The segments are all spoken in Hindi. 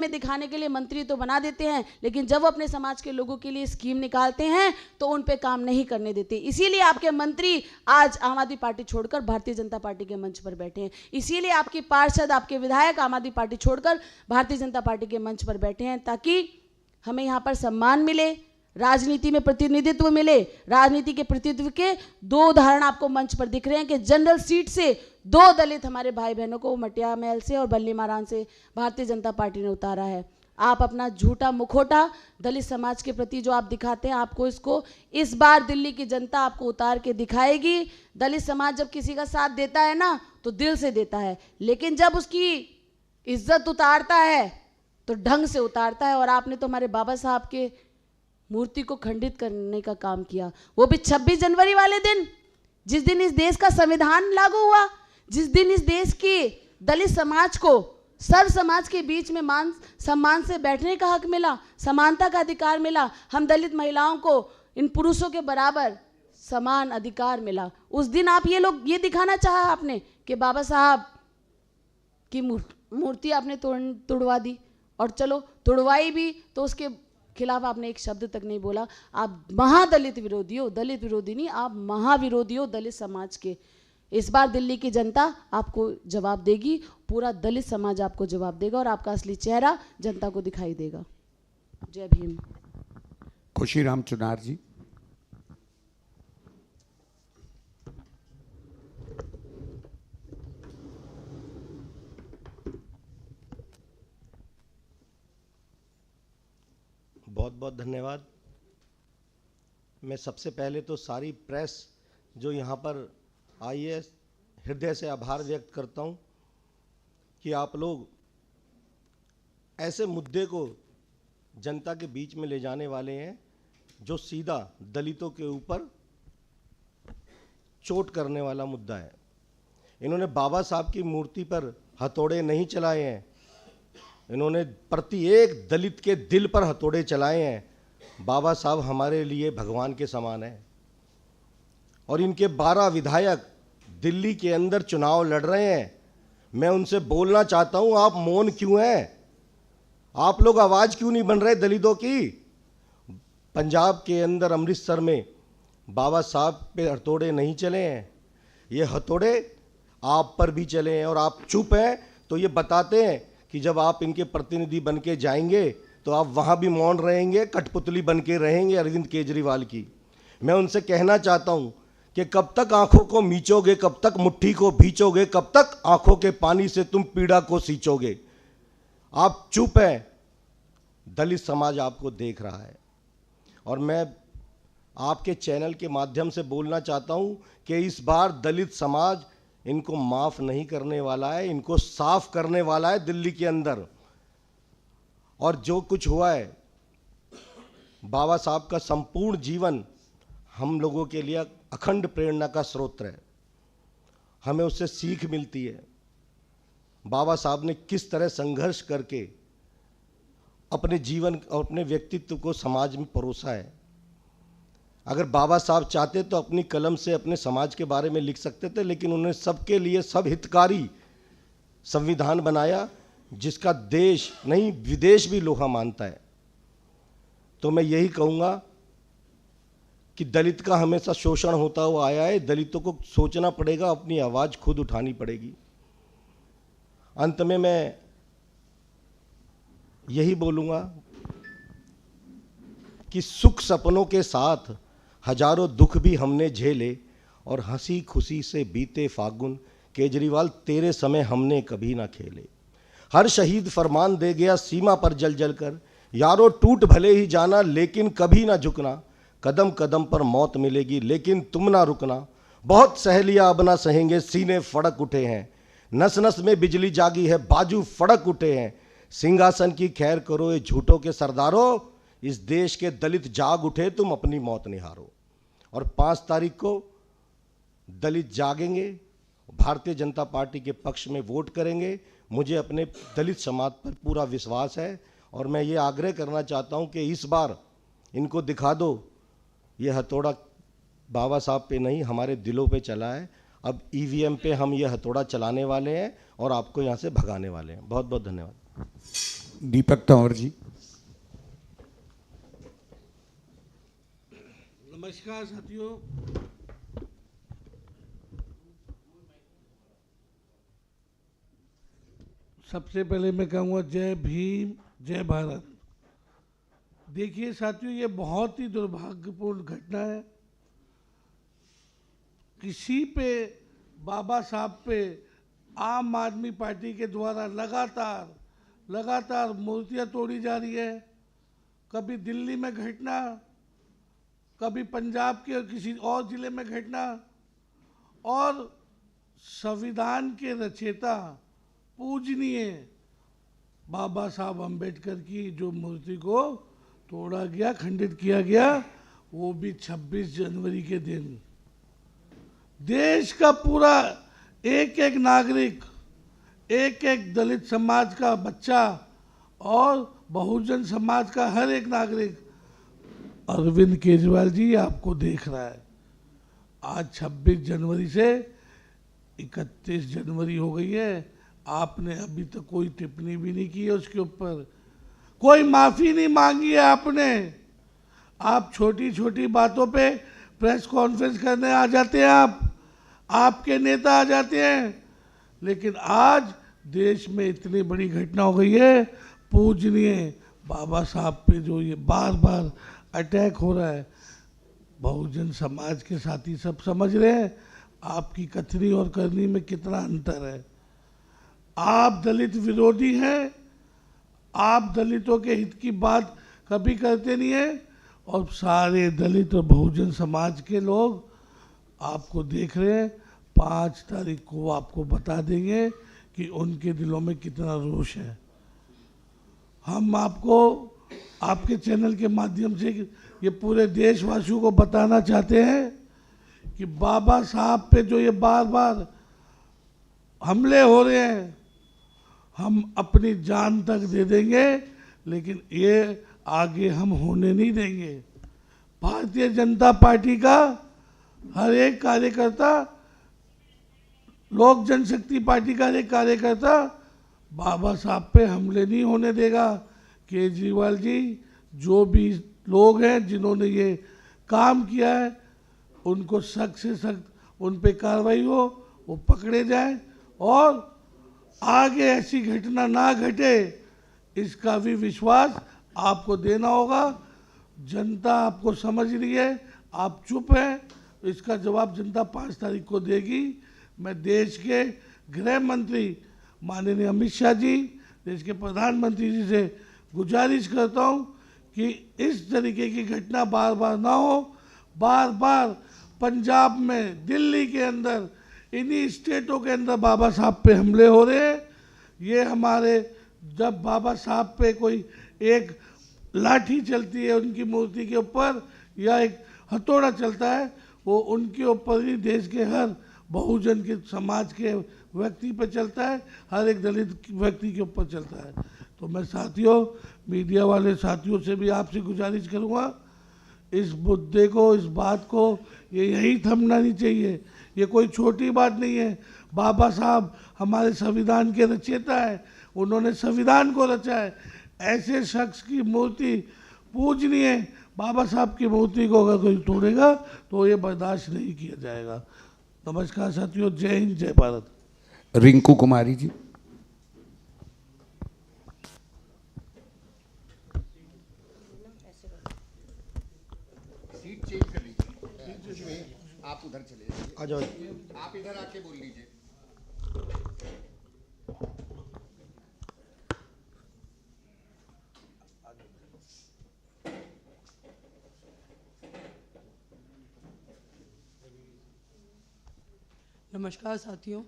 में दिखाने के लिए मंत्री तो बना देते हैं, लेकिन जब वो अपने समाज के लोगों के लिए स्कीम निकालते हैं तो उन पे काम नहीं करने देते। इसीलिए आपके मंत्री आज आम आदमी पार्टी छोड़कर भारतीय जनता पार्टी के मंच पर बैठे हैं। इसीलिए आपके पार्षद, आपके विधायक आम आदमी पार्टी छोड़कर भारतीय जनता पार्टी के मंच पर बैठे हैं, ताकि हमें यहाँ पर सम्मान मिले, राजनीति में प्रतिनिधित्व मिले। राजनीति के प्रतिनिधित्व के दो उदाहरण आपको मंच पर दिख रहे हैं कि जनरल सीट से 2 दलित हमारे भाई बहनों को मटिया महल से और बल्ली मारान से भारतीय जनता पार्टी ने उतारा है। आप अपना झूठा मुखौटा दलित समाज के प्रति जो आप दिखाते हैं, आपको इसको इस बार दिल्ली की जनता आपको उतार के दिखाएगी। दलित समाज जब किसी का साथ देता है ना तो दिल से देता है, लेकिन जब उसकी इज्जत उतारता है तो ढंग से उतारता है। और आपने तो हमारे बाबा साहब के मूर्ति को खंडित करने का काम किया, वो भी 26 जनवरी वाले दिन, जिस दिन इस देश का संविधान लागू हुआ, जिस दिन इस देश के दलित समाज को सर्व समाज के बीच में मान सम्मान से बैठने का हक मिला, समानता का अधिकार मिला। हम दलित महिलाओं को इन पुरुषों के बराबर समान अधिकार मिला। उस दिन आप ये दिखाना चाहा आपने कि बाबा साहब की मूर्ति आपने तोड़वा दी, और चलो तोड़वाई भी तो उसके खिलाफ आपने एक शब्द तक नहीं बोला। आप महादलित विरोधी हो, दलित विरोधी नहीं, आप महाविरोधी हो दलित समाज के। इस बार दिल्ली की जनता आपको जवाब देगी, पूरा दलित समाज आपको जवाब देगा और आपका असली चेहरा जनता को दिखाई देगा। जय भीम। खुशीराम चुनार जी। बहुत बहुत धन्यवाद। मैं सबसे पहले तो सारी प्रेस जो यहाँ पर आई है, हृदय से आभार व्यक्त करता हूँ कि आप लोग ऐसे मुद्दे को जनता के बीच में ले जाने वाले हैं जो सीधा दलितों के ऊपर चोट करने वाला मुद्दा है। इन्होंने बाबा साहब की मूर्ति पर हथौड़े नहीं चलाए हैं, इन्होंने प्रत्येक दलित के दिल पर हथौड़े चलाए हैं। बाबा साहब हमारे लिए भगवान के समान है और इनके 12 विधायक दिल्ली के अंदर चुनाव लड़ रहे हैं। मैं उनसे बोलना चाहता हूं, आप मौन क्यों हैं? आप लोग आवाज क्यों नहीं बन रहे दलितों की? पंजाब के अंदर अमृतसर में बाबा साहब पे हथौड़े नहीं चले हैं, ये हथौड़े आप पर भी चले हैं और आप चुप हैं। तो ये बताते हैं कि जब आप इनके प्रतिनिधि बन के जाएंगे तो आप वहाँ भी मौन रहेंगे, कठपुतली बन के रहेंगे अरविंद केजरीवाल की। मैं उनसे कहना चाहता हूँ कि कब तक आंखों को मीचोगे, कब तक मुट्ठी को भींचोगे, कब तक आंखों के पानी से तुम पीड़ा को सींचोगे? आप चुप हैं, दलित समाज आपको देख रहा है। और मैं आपके चैनल के माध्यम से बोलना चाहता हूँ कि इस बार दलित समाज इनको माफ़ नहीं करने वाला है, इनको साफ करने वाला है दिल्ली के अंदर। और जो कुछ हुआ है, बाबा साहब का संपूर्ण जीवन हम लोगों के लिए अखंड प्रेरणा का स्रोत है, हमें उससे सीख मिलती है। बाबा साहब ने किस तरह संघर्ष करके अपने जीवन और अपने व्यक्तित्व को समाज में परोसा है। अगर बाबा साहब चाहते तो अपनी कलम से अपने समाज के बारे में लिख सकते थे, लेकिन उन्होंने सबके लिए सब हितकारी संविधान बनाया जिसका देश नहीं विदेश भी लोहा मानता है। तो मैं यही कहूँगा कि दलित का हमेशा शोषण होता हुआ आया है, दलितों को सोचना पड़ेगा, अपनी आवाज़ खुद उठानी पड़ेगी। अंत में मैं यही बोलूँगा कि सुख सपनों के साथ हजारों दुख भी हमने झेले और हंसी खुशी से बीते फागुन, केजरीवाल तेरे समय हमने कभी ना खेले। हर शहीद फरमान दे गया सीमा पर जल जल कर, यारो टूट भले ही जाना लेकिन कभी ना झुकना, कदम कदम पर मौत मिलेगी लेकिन तुम ना रुकना। बहुत सह लिया अब ना सहेंगे, सीने फड़क उठे हैं, नस नस में बिजली जागी है, बाजू फड़क उठे हैं। सिंहासन की खैर करो ये झूठों के सरदारों, इस देश के दलित जाग उठे तुम अपनी मौत निहारो। और 5 तारीख को दलित जागेंगे, भारतीय जनता पार्टी के पक्ष में वोट करेंगे। मुझे अपने दलित समाज पर पूरा विश्वास है और मैं ये आग्रह करना चाहता हूँ कि इस बार इनको दिखा दो ये हथौड़ा बाबा साहब पे नहीं हमारे दिलों पे चला है। अब ईवीएम पे हम ये हथौड़ा चलाने वाले हैं और आपको यहाँ से भगाने वाले हैं। बहुत बहुत धन्यवाद। दीपक तंवर जी। नमस्कार साथियों, सबसे पहले मैं कहूँगा जय भीम जय भारत। देखिए साथियों, ये बहुत ही दुर्भाग्यपूर्ण घटना है। किसी पे बाबा साहब पे आम आदमी पार्टी के द्वारा लगातार मूर्तियाँ तोड़ी जा रही है। कभी दिल्ली में घटना, कभी पंजाब के किसी और जिले में घटना, और संविधान के रचयिता पूजनीय बाबा साहब अम्बेडकर की जो मूर्ति को तोड़ा गया, खंडित किया गया, वो भी 26 जनवरी के दिन। देश का पूरा एक एक नागरिक, एक एक दलित समाज का बच्चा और बहुजन समाज का हर एक नागरिक अरविंद केजरीवाल जी आपको देख रहा है। आज 26 जनवरी से 31 जनवरी हो गई है, आपने अभी तक कोई टिप्पणी भी नहीं की है उसके ऊपर, कोई माफ़ी नहीं मांगी है आपने। आप छोटी छोटी बातों पे प्रेस कॉन्फ्रेंस करने आ जाते हैं, आपके नेता आ जाते हैं, लेकिन आज देश में इतनी बड़ी घटना हो गई है, पूजनीय बाबा साहब पे जो ये बार बार अटैक हो रहा है, बहुजन समाज के साथी सब समझ रहे हैं आपकी कथनी और करनी में कितना अंतर है। आप दलित विरोधी हैं, आप दलितों के हित की बात कभी करते नहीं हैं, और सारे दलित और बहुजन समाज के लोग आपको देख रहे हैं। 5 तारीख को आपको बता देंगे कि उनके दिलों में कितना रोष है। हम आपको आपके चैनल के माध्यम से ये पूरे देशवासियों को बताना चाहते हैं कि बाबा साहब पे जो ये बार बार हमले हो रहे हैं, हम अपनी जान तक दे देंगे, लेकिन ये आगे हम होने नहीं देंगे। भारतीय जनता पार्टी का हर एक कार्यकर्ता, लोक जनशक्ति पार्टी का हर एक कार्यकर्ता बाबा साहब पे हमले नहीं होने देगा। केजरीवाल जी, जो भी लोग हैं जिन्होंने ये काम किया है, उनको सख्त से सख्त उन पे कार्रवाई हो, वो पकड़े जाएं, और आगे ऐसी घटना ना घटे इसका भी विश्वास आपको देना होगा। जनता आपको समझ रही है, आप चुप हैं, इसका जवाब जनता 5 तारीख को देगी। मैं देश के गृह मंत्री माननीय अमित शाह जी, देश के प्रधानमंत्री जी से गुजारिश करता हूं कि इस तरीके की घटना बार बार ना हो। बार बार पंजाब में, दिल्ली के अंदर, इन्हीं स्टेटों के अंदर बाबा साहब पे हमले हो रहे हैं। ये हमारे, जब बाबा साहब पे कोई एक लाठी चलती है उनकी मूर्ति के ऊपर, या एक हथौड़ा चलता है, वो उनके ऊपर ही देश के हर बहुजन के समाज के व्यक्ति पे चलता है, हर एक दलित व्यक्ति के ऊपर चलता है। तो मैं साथियों, मीडिया वाले साथियों से भी आपसे गुजारिश करूँगा, इस मुद्दे को, इस बात को ये यही थमना नहीं चाहिए। ये कोई छोटी बात नहीं है। बाबा साहब हमारे संविधान के रचयिता है, उन्होंने संविधान को रचा है। ऐसे शख्स की मूर्ति, पूजनीय बाबा साहब की मूर्ति को अगर कोई तोड़ेगा तो ये बर्दाश्त नहीं किया जाएगा। नमस्कार साथियों, जय हिंद जय भारत। रिंकू कुमारी जी। सीट चेंज कर लीजिए, आप उधर चले जाइए, आ जाओ। आप इधर आके बोल लीजिए। नमस्कार साथियों,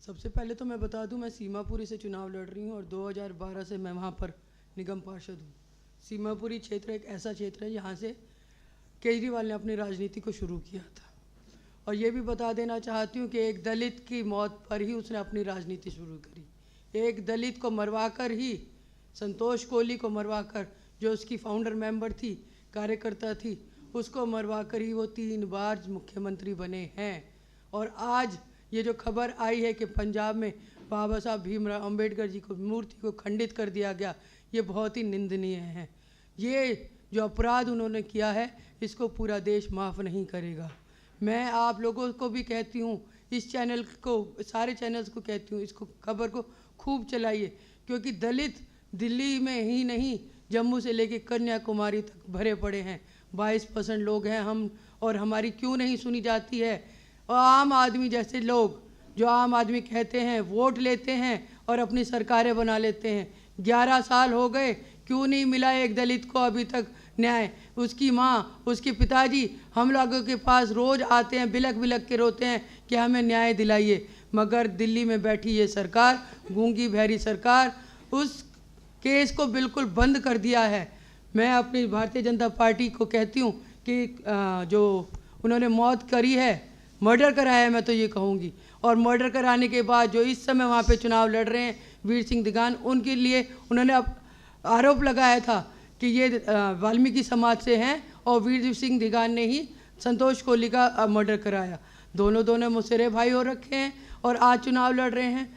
सबसे पहले तो मैं बता दूं, मैं सीमापुरी से चुनाव लड़ रही हूं और 2012 से मैं वहां पर निगम पार्षद हूं। सीमापुरी क्षेत्र एक ऐसा क्षेत्र है जहां से केजरीवाल ने अपनी राजनीति को शुरू किया था, और ये भी बता देना चाहती हूं कि एक दलित की मौत पर ही उसने अपनी राजनीति शुरू करी। एक दलित को मरवाकर ही, संतोष कोहली को मरवाकर, जो उसकी फाउंडर मेंबर थी, कार्यकर्ता थी, उसको मरवाकर ही वो 3 बार मुख्यमंत्री बने हैं। और आज ये जो खबर आई है कि पंजाब में बाबा साहब भीमराव अंबेडकर जी को मूर्ति को खंडित कर दिया गया, ये बहुत ही निंदनीय है। ये जो अपराध उन्होंने किया है इसको पूरा देश माफ़ नहीं करेगा। मैं आप लोगों को भी कहती हूँ, इस चैनल को, सारे चैनल्स को कहती हूँ, इसको खबर को खूब चलाइए, क्योंकि दलित दिल्ली में ही नहीं जम्मू से लेके कन्याकुमारी तक भरे पड़े हैं। 22% लोग हैं हम, और हमारी क्यों नहीं सुनी जाती है। और आम आदमी जैसे लोग, जो आम आदमी कहते हैं, वोट लेते हैं और अपनी सरकारें बना लेते हैं। 11 साल हो गए, क्यों नहीं मिला एक दलित को अभी तक न्याय। उसकी माँ, उसके पिताजी हम लोगों के पास रोज़ आते हैं, बिलक बिलक के रोते हैं कि हमें न्याय दिलाइए, मगर दिल्ली में बैठी ये सरकार, गूंगी बहरी सरकार, उस केस को बिल्कुल बंद कर दिया है। मैं अपनी भारतीय जनता पार्टी को कहती हूँ कि जो उन्होंने मौत करी है, मर्डर कराया है, मैं तो ये कहूँगी, और मर्डर कराने के बाद जो इस समय वहाँ पे चुनाव लड़ रहे हैं वीर सिंह दिगान, उनके लिए उन्होंने आरोप लगाया था कि ये वाल्मीकि समाज से हैं और वीर सिंह दिगान ने ही संतोष कोहली का मर्डर कराया। दोनों मुसरे भाई हो रखे हैं और आज चुनाव लड़ रहे हैं।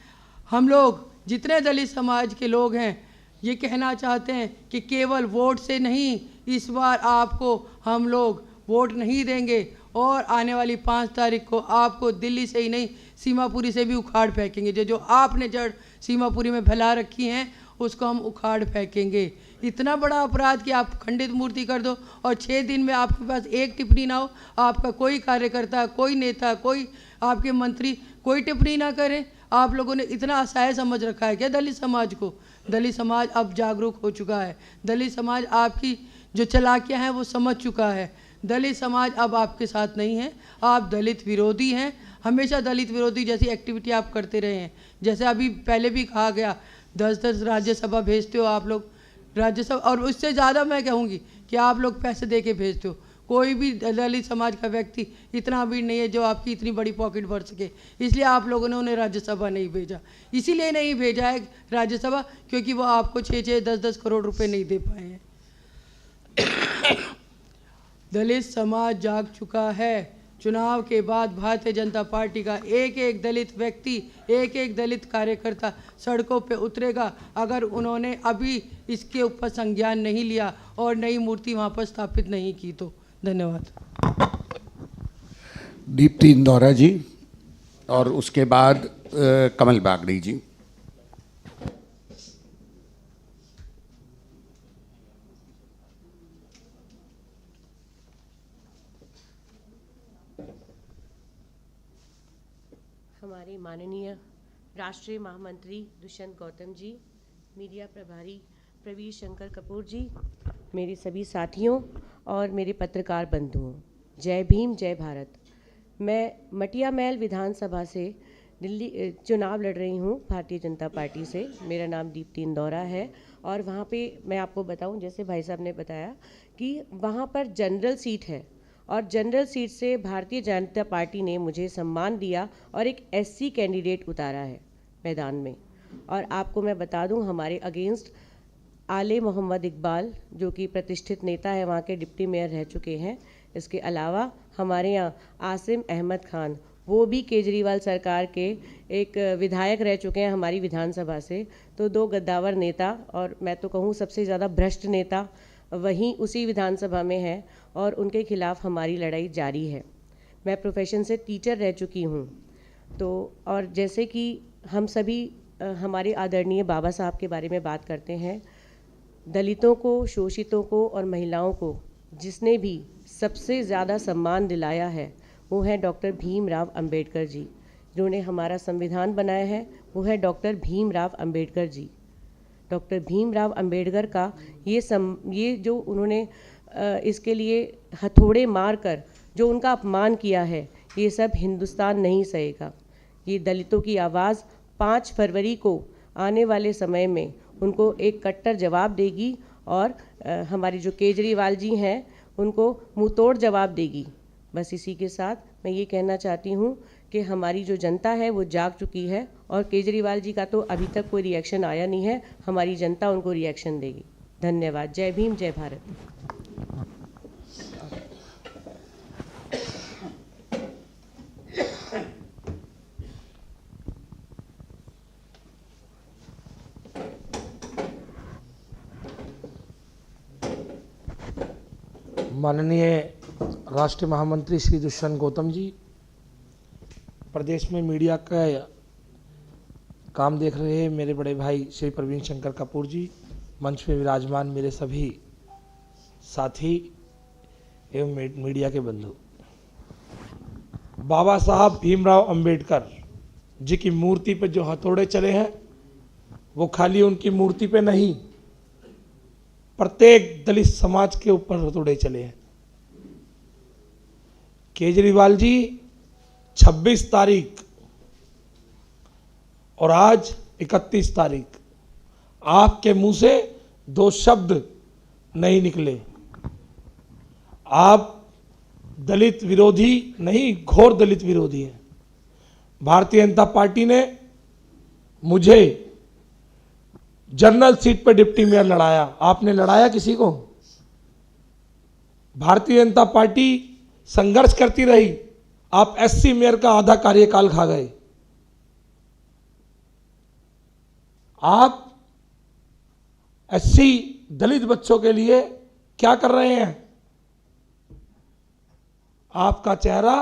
हम लोग जितने दलित समाज के लोग हैं ये कहना चाहते हैं कि केवल वोट से नहीं, इस बार आपको हम लोग वोट नहीं देंगे और आने वाली 5 तारीख को आपको दिल्ली से ही नहीं सीमापुरी से भी उखाड़ फेंकेंगे। जो आपने जड़ सीमापुरी में फैला रखी हैं उसको हम उखाड़ फेंकेंगे। इतना बड़ा अपराध कि आप खंडित मूर्ति कर दो और 6 दिन में आपके पास एक टिप्पणी ना हो, आपका कोई कार्यकर्ता, कोई नेता, कोई आपके मंत्री कोई टिप्पणी ना करें। आप लोगों ने इतना असहाय समझ रखा है क्या दलित समाज को? दलित समाज अब जागरूक हो चुका है। दलित समाज आपकी जो चालाकियां हैं वो समझ चुका है। दलित समाज अब आपके साथ नहीं है, आप दलित विरोधी हैं। हमेशा दलित विरोधी जैसी एक्टिविटी आप करते रहे हैं। जैसे अभी पहले भी कहा गया, 10-10 राज्यसभा भेजते हो आप लोग राज्यसभा, और उससे ज़्यादा मैं कहूँगी कि आप लोग पैसे दे के भेजते हो। कोई भी दलित समाज का व्यक्ति इतना अमीर नहीं है जो आपकी इतनी बड़ी पॉकेट भर सके, इसलिए आप लोगों ने उन्हें राज्यसभा नहीं भेजा। इसीलिए नहीं भेजा है राज्यसभा क्योंकि वो आपको 6-6, 10-10 करोड़ रुपए नहीं दे पाए हैं। दलित समाज जाग चुका है। चुनाव के बाद भारतीय जनता पार्टी का एक एक दलित व्यक्ति, एक एक दलित कार्यकर्ता सड़कों पे उतरेगा अगर उन्होंने अभी इसके ऊपर संज्ञान नहीं लिया और नई मूर्ति वहाँ पर स्थापित नहीं की तो। धन्यवाद। दीप्ति इंदौरा जी और उसके बाद कमल बागड़ी जी। हमारे माननीय राष्ट्रीय महामंत्री दुष्यंत गौतम जी, मीडिया प्रभारी प्रवीर शंकर कपूर जी, मेरे सभी साथियों और मेरे पत्रकार बंधुओं, जय भीम, जय भारत। मैं मटिया महल विधानसभा से दिल्ली चुनाव लड़ रही हूँ भारतीय जनता पार्टी से। मेरा नाम दीप्ति इंदौरा है और वहाँ पे मैं आपको बताऊँ, जैसे भाई साहब ने बताया कि वहाँ पर जनरल सीट है और जनरल सीट से भारतीय जनता पार्टी ने मुझे सम्मान दिया और एक SC कैंडिडेट उतारा है मैदान में। और आपको मैं बता दूं, हमारे अगेंस्ट आले मोहम्मद इकबाल जो कि प्रतिष्ठित नेता है, वहाँ के डिप्टी मेयर रह चुके हैं। इसके अलावा हमारे यहाँ आसिम अहमद खान, वो भी केजरीवाल सरकार के एक विधायक रह चुके हैं हमारी विधानसभा से। तो 2 गद्दावर नेता, और मैं तो कहूँ सबसे ज़्यादा भ्रष्ट नेता वहीं उसी विधानसभा में है और उनके खिलाफ हमारी लड़ाई जारी है। मैं प्रोफेशन से टीचर रह चुकी हूँ। तो और जैसे कि हम सभी हमारे आदरणीय बाबा साहब के बारे में बात करते हैं, दलितों को, शोषितों को और महिलाओं को जिसने भी सबसे ज़्यादा सम्मान दिलाया है वो है डॉक्टर भीमराव अंबेडकर जी। जिन्होंने हमारा संविधान बनाया है वो है डॉक्टर भीमराव अंबेडकर जी। डॉक्टर भीमराव अंबेडकर का ये जो उन्होंने इसके लिए हथौड़े मारकर जो उनका अपमान किया है, ये सब हिंदुस्तान नहीं सहेगा। ये दलितों की आवाज़ 5 फरवरी को आने वाले समय में उनको एक कट्टर जवाब देगी और हमारे जो केजरीवाल जी हैं उनको मुंह तोड़ जवाब देगी। बस इसी के साथ मैं ये कहना चाहती हूँ कि हमारी जो जनता है वो जाग चुकी है और केजरीवाल जी का तो अभी तक कोई रिएक्शन आया नहीं है। हमारी जनता उनको रिएक्शन देगी। धन्यवाद। जय भीम, जय भारत। माननीय राष्ट्रीय महामंत्री श्री दुष्यंत गौतम जी, प्रदेश में मीडिया का काम देख रहे हैं मेरे बड़े भाई श्री प्रवीण शंकर कपूर जी, मंच पे विराजमान मेरे सभी साथी एवं मीडिया के बंधु, बाबा साहब भीमराव अंबेडकर जी की मूर्ति पे जो हथौड़े चले हैं वो खाली उनकी मूर्ति पे नहीं, प्रत्येक दलित समाज के ऊपर हथौड़े चले हैं। केजरीवाल जी 26 तारीख और आज 31 तारीख आपके मुंह से 2 शब्द नहीं निकले। आप दलित विरोधी नहीं, घोर दलित विरोधी हैं। भारतीय जनता पार्टी ने मुझे जनरल सीट पर डिप्टी मेयर लड़ाया, आपने लड़ाया किसी को? भारतीय जनता पार्टी संघर्ष करती रही, आप एससी मेयर का आधा कार्यकाल खा गए। आप एससी दलित बच्चों के लिए क्या कर रहे हैं? आपका चेहरा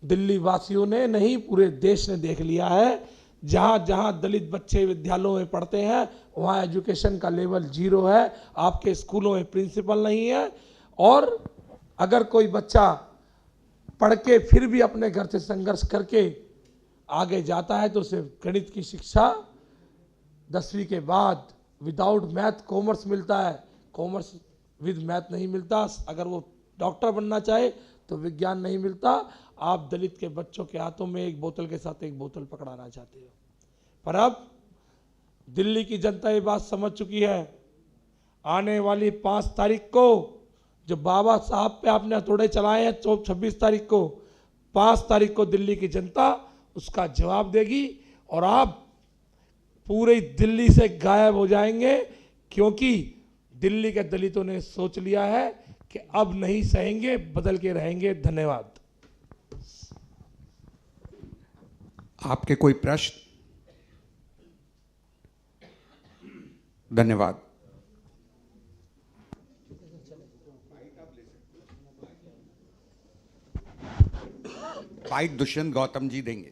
दिल्ली वासियों ने नहीं, पूरे देश ने देख लिया है। जहां जहां दलित बच्चे विद्यालयों में पढ़ते हैं वहां एजुकेशन का लेवल 0 है। आपके स्कूलों में प्रिंसिपल नहीं है, और अगर कोई बच्चा पढ़ के फिर भी अपने घर से संघर्ष करके आगे जाता है तो उसे गणित की शिक्षा 10वीं के बाद विदाउट मैथ कॉमर्स मिलता है, कॉमर्स विद मैथ नहीं मिलता। अगर वो डॉक्टर बनना चाहे तो विज्ञान नहीं मिलता। आप दलित के बच्चों के हाथों में एक बोतल के साथ एक बोतल पकड़ाना चाहते हो, पर अब दिल्ली की जनता ये बात समझ चुकी है। आने वाली 5 तारीख को जो बाबा साहब पे आपने हथौड़े चलाए हैं 26 तारीख को, 5 तारीख को दिल्ली की जनता उसका जवाब देगी और आप पूरी दिल्ली से गायब हो जाएंगे, क्योंकि दिल्ली के दलितों ने सोच लिया है कि अब नहीं सहेंगे, बदल के रहेंगे। धन्यवाद। आपके कोई प्रश्न? धन्यवाद। बाइट दुष्यंत गौतम जी देंगे।